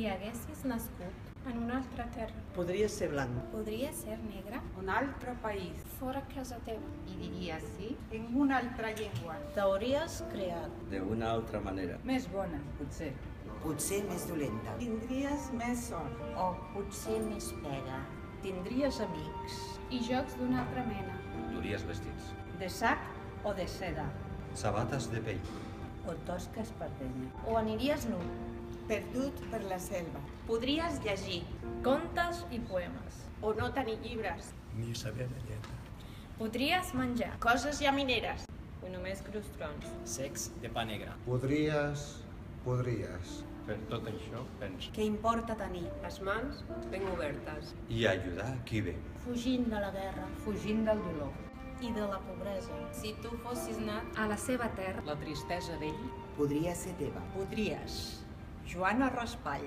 Si haguessis nascut en una altra terra, Podria ser blanc. podria ser negre, un altre país, fora casa teva. I diries sí? en una altra llengua, T'hauries creat. d'una altra manera. més bona, potser. Potser més dolenta. Tindries més sort. O potser més pega? Tindries amics. I jocs d'una altra mena. Duries vestits. De sac o de seda. Sabates de pell. O tosca espardenya. O aniries nu. Perdut per la selva. Podries llegir. Contes i poemes. O no tenir llibres. Ni saber de lletra. Podries menjar. Coses llamineres. O només crostrons. Sex de pa negre. Podries. Per tot això, pensa. Què importa tenir? Les mans ben obertes. I ajudar qui ve. Fugint de la guerra Fugint del dolor. i de la pobresa. Si tu fossis nat A la seva terra, La tristesa d'ell. Podria ser teva. Podries. Joana Raspall.